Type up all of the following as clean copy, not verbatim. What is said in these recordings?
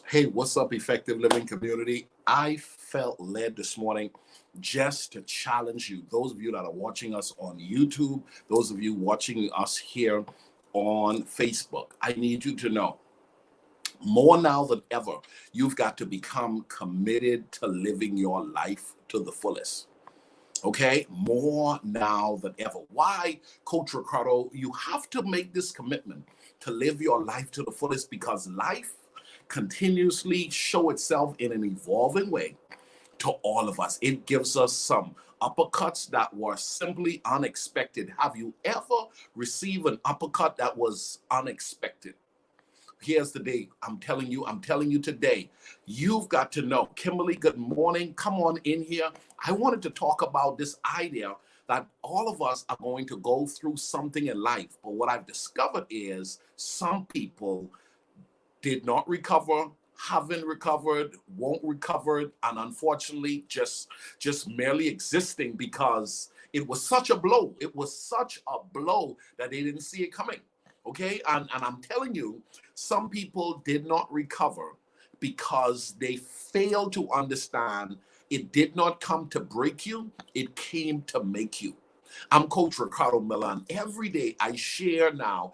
Hey, what's up, Effective Living community? I felt led this morning just to challenge you. Those of you that are watching us on YouTube, those of you watching us here on Facebook, I need you to know more now than ever, you've got to become committed to living your life to the fullest. Okay, more now than ever. Why, Coach Ricardo? You have to make this commitment to live your life to the fullest because life continuously show itself in an evolving way to all of us. It gives us some uppercuts that were simply unexpected. Have you ever received an uppercut that was unexpected? Here's the day. I'm telling you today, you've got to know. Kimberly, good morning. Come on in here. I wanted to talk about this idea that all of us are going to go through something in life. But what I've discovered is some people did not recover, haven't recovered, won't recover, and unfortunately just merely existing because it was such a blow. It was such a blow that they didn't see it coming. Okay, and I'm telling you, some people did not recover because they failed to understand it did not come to break you, it came to make you. I'm Coach Ricardo Milan. Every day I share now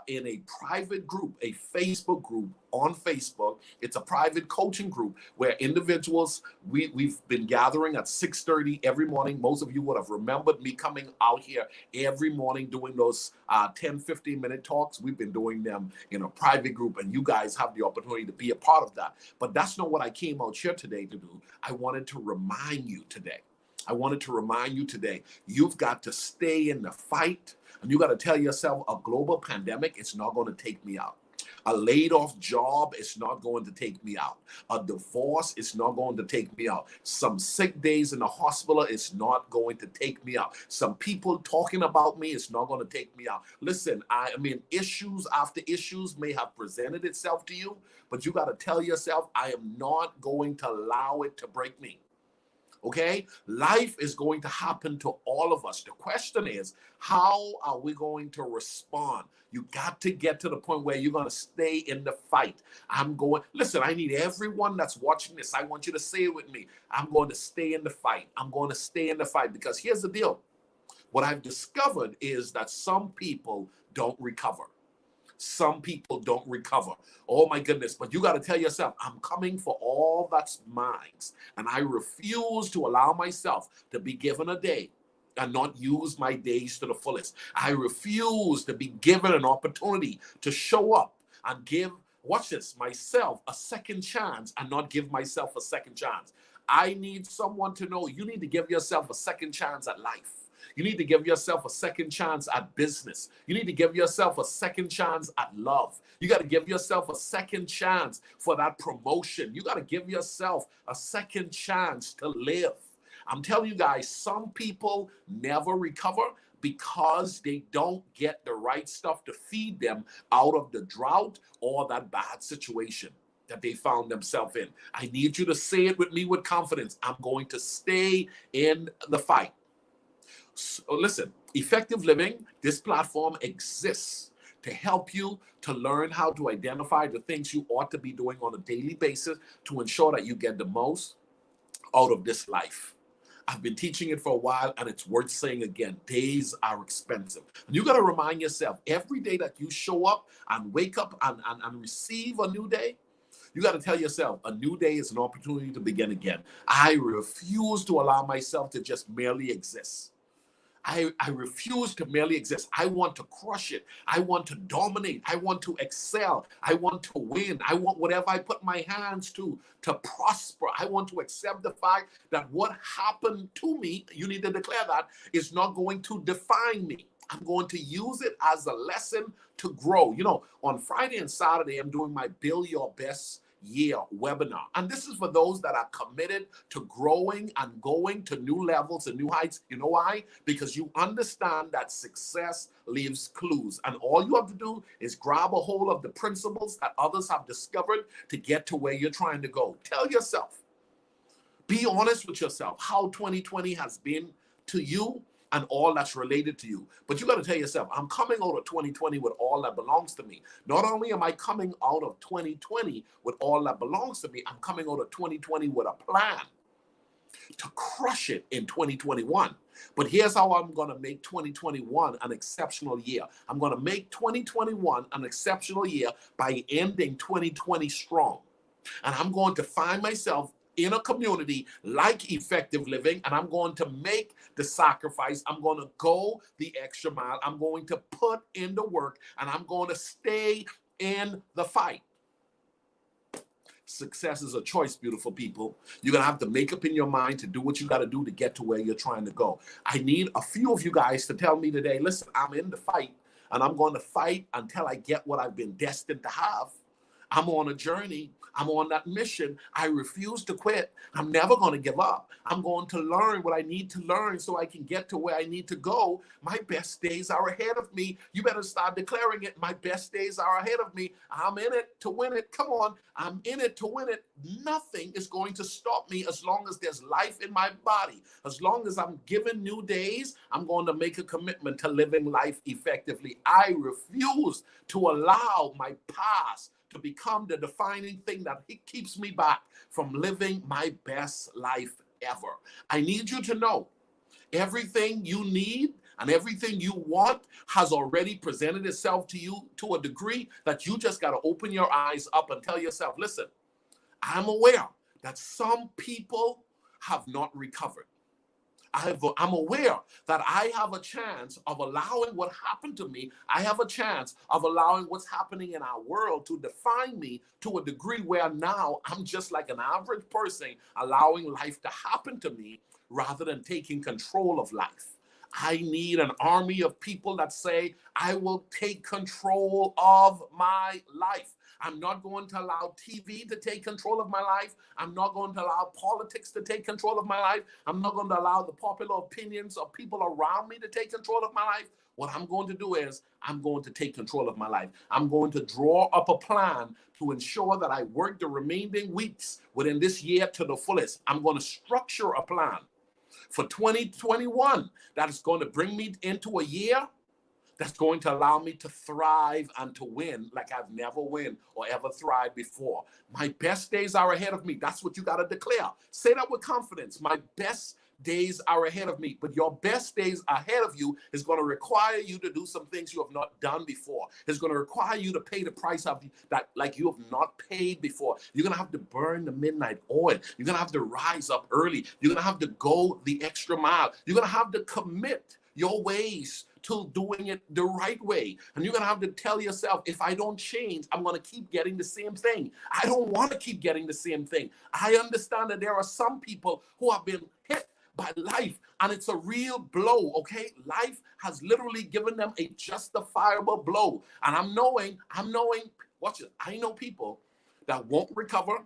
in a private group, a Facebook group on Facebook. It's a private coaching group where individuals, we've been gathering at 6:30 every morning. Most of you would have remembered me coming out here every morning doing those 10, 15-minute talks. We've been doing them in a private group, and you guys have the opportunity to be a part of that. But that's not what I came out here today to do. I wanted to remind you today. You've got to stay in the fight. And you got to tell yourself a global pandemic, it's not going to take me out. A laid off job is not going to take me out. A divorce is not going to take me out. Some sick days in the hospital is not going to take me out. Some people talking about me is not going to take me out. Listen, I mean, issues after issues may have presented itself to you, but you got to tell yourself, I am not going to allow it to break me. Okay, life is going to happen to all of us. The question is, how are we going to respond? You got to get to the point where you're going to stay in the fight. Listen, I need everyone that's watching this. I want you to say it with me. I'm going to stay in the fight. I'm going to stay in the fight because here's the deal. What I've discovered is that some people don't recover. Some people don't recover. Oh my goodness. But you got to tell yourself, I'm coming for all that's mine. And I refuse to allow myself to be given a day and not use my days to the fullest. I refuse to be given an opportunity to show up and give, watch this, myself a second chance and not give myself a second chance. I need someone to know you need to give yourself a second chance at life. You need to give yourself a second chance at business. You need to give yourself a second chance at love. You got to give yourself a second chance for that promotion. You got to give yourself a second chance to live. I'm telling you guys, some people never recover because they don't get the right stuff to feed them out of the drought or that bad situation that they found themselves in. I need you to say it with me with confidence. I'm going to stay in the fight. So listen, Effective Living, this platform exists to help you to learn how to identify the things you ought to be doing on a daily basis to ensure that you get the most out of this life. I've been teaching it for a while, and it's worth saying again, days are expensive. And you got to remind yourself, every day that you show up and wake up and receive a new day, you got to tell yourself, a new day is an opportunity to begin again. I refuse to allow myself to just merely exist. I refuse to merely exist. I want to crush it. I want to dominate. I want to excel. I want to win. I want whatever I put my hands to prosper. I want to accept the fact that what happened to me, you need to declare that, is not going to define me. I'm going to use it as a lesson to grow. You know, on Friday and Saturday, I'm doing my Build Your Best Year webinar. And this is for those that are committed to growing and going to new levels and new heights. You know why? Because you understand that success leaves clues. And all you have to do is grab a hold of the principles that others have discovered to get to where you're trying to go. Tell yourself, be honest with yourself, how 2020 has been to you. and all that's related to you. But you got to tell yourself, I'm coming out of 2020 with all that belongs to me. Not only am I coming out of 2020 with all that belongs to me, I'm coming out of 2020 with a plan to crush it in 2021. But here's how I'm going to make 2021 an exceptional year. I'm going to make 2021 an exceptional year by ending 2020 strong. And I'm going to find myself in a community like Effective Living, and I'm going to make the sacrifice. I'm going to go the extra mile. I'm going to put in the work, and I'm going to stay in the fight. Success is a choice, beautiful people. You're going to have to make up in your mind to do what you got to do to get to where you're trying to go. I need a few of you guys to tell me today, listen, I'm in the fight, and I'm going to fight until I get what I've been destined to have. I'm on a journey. I'm on that mission. I refuse to quit. I'm never going to give up. I'm going to learn what I need to learn so I can get to where I need to go. My best days are ahead of me. You better start declaring it. My best days are ahead of me. I'm in it to win it. Come on. I'm in it to win it. Nothing is going to stop me as long as there's life in my body. As long as I'm given new days, I'm going to make a commitment to living life effectively. I refuse to allow my past to become the defining thing that keeps me back from living my best life ever. I need you to know everything you need and everything you want has already presented itself to you to a degree that you just got to open your eyes up and tell yourself, listen, I'm aware that some people have not recovered. I'm aware that I have a chance of allowing what happened to me. I have a chance of allowing what's happening in our world to define me to a degree where now I'm just like an average person allowing life to happen to me rather than taking control of life. I need an army of people that say, I will take control of my life. I'm not going to allow TV to take control of my life. I'm not going to allow politics to take control of my life. I'm not going to allow the popular opinions of people around me to take control of my life. What I'm going to do is I'm going to take control of my life. I'm going to draw up a plan to ensure that I work the remaining weeks within this year to the fullest. I'm going to structure a plan for 2021 that is going to bring me into a year that's going to allow me to thrive and to win like I've never win or ever thrived before. My best days are ahead of me. That's what you got to declare. Say that with confidence. My best days are ahead of me. But your best days ahead of you is going to require you to do some things you have not done before. It's going to require you to pay the price of that like you have not paid before. You're going to have to burn the midnight oil. You're going to have to rise up early. You're going to have to go the extra mile. You're going to have to commit your ways to doing it the right way. And you're going to have to tell yourself, if I don't change, I'm going to keep getting the same thing. I don't want to keep getting the same thing. I understand that there are some people who have been hit by life and it's a real blow, okay? Life has literally given them a justifiable blow. And I'm knowing, watch it, I know people that won't recover.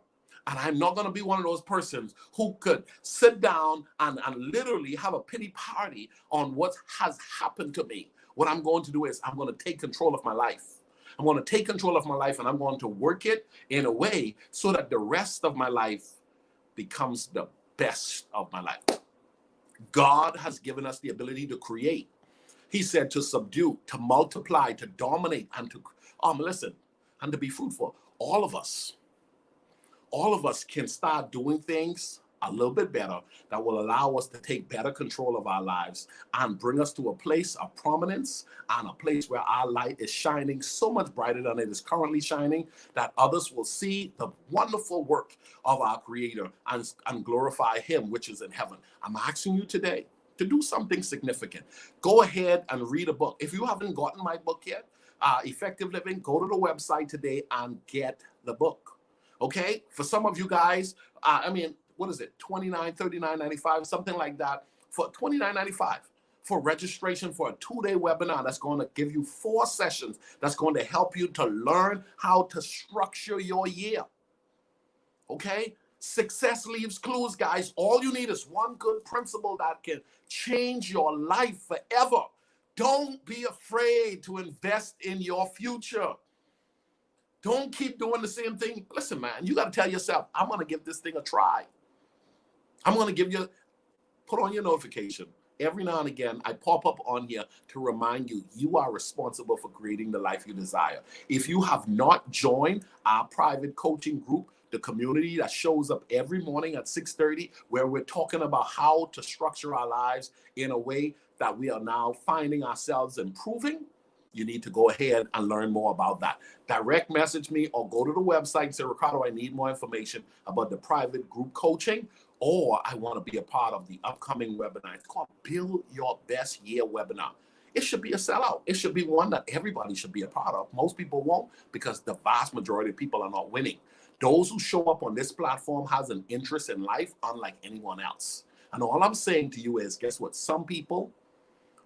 And I'm not going to be one of those persons who could sit down and literally have a pity party on what has happened to me. What I'm going to do is I'm going to take control of my life. I'm going to take control of my life and I'm going to work it in a way so that the rest of my life becomes the best of my life. God has given us the ability to create. He said to subdue, to multiply, to dominate, and to, listen, and to be fruitful. All of us can start doing things a little bit better that will allow us to take better control of our lives and bring us to a place of prominence and a place where our light is shining so much brighter than it is currently shining that others will see the wonderful work of our Creator and glorify Him, which is in heaven. I'm asking you today to do something significant. Go ahead and read a book. If you haven't gotten my book yet, Effective Living, go to the website today and get the book. Okay, for some of you guys, what is it, $29, $39.95, something like that, for $29.95 for registration for a 2-day webinar that's going to give you 4 sessions that's going to help you to learn how to structure your year. Okay, success leaves clues, guys. All you need is one good principle that can change your life forever. Don't be afraid to invest in your future. Don't keep doing the same thing. Listen, man, you got to tell yourself, I'm going to give this thing a try. I'm going to put on your notification. every now and again, I pop up on here to remind you, you are responsible for creating the life you desire. If you have not joined our private coaching group, the community that shows up every morning at 6:30, where we're talking about how to structure our lives in a way that we are now finding ourselves improving, you need to go ahead and learn more about that. Direct message me or go to the website and say, Ricardo, I need more information about the private group coaching, or I want to be a part of the upcoming webinar. It's called Build Your Best Year webinar. It should be a sellout. It should be one that everybody should be a part of. Most people won't, because the vast majority of people are not winning. Those who show up on this platform has an interest in life unlike anyone else. And all I'm saying to you is, guess what? Some people,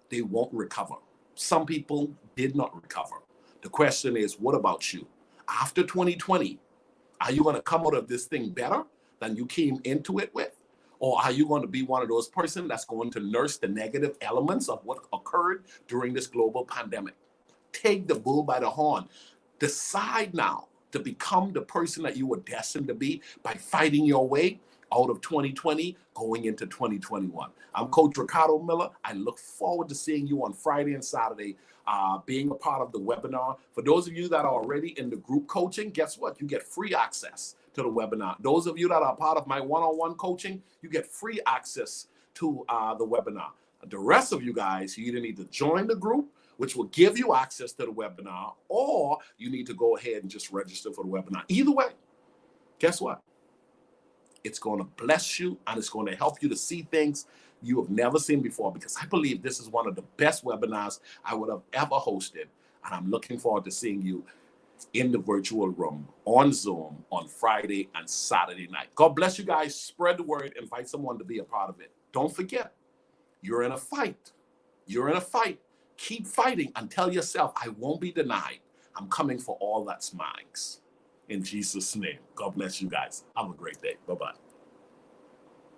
they won't recover. Some people did not recover. The question is, what about you? After 2020, are you going to come out of this thing better than you came into it with? Or are you going to be one of those persons that's going to nurse the negative elements of what occurred during this global pandemic? Take the bull by the horn. Decide now to become the person that you were destined to be by fighting your way out of 2020 going into 2021. I'm Coach Ricardo Miller. I look forward to seeing you on Friday and Saturday, being a part of the webinar. For those of you that are already in the group coaching, guess what? You get free access to the webinar. Those of you that are part of my one-on-one coaching, you get free access to the webinar. The rest of you guys, you either need to join the group, which will give you access to the webinar, or you need to go ahead and just register for the webinar. Either way, guess what? It's going to bless you, and it's going to help you to see things you have never seen before, because I believe this is one of the best webinars I would have ever hosted. And I'm looking forward to seeing you in the virtual room on Zoom on Friday and Saturday night. God bless you guys. Spread the word. Invite someone to be a part of it. Don't forget, you're in a fight. You're in a fight. Keep fighting and tell yourself, I won't be denied. I'm coming for all that's mine. In Jesus' name. God bless you guys. Have a great day. Bye-bye.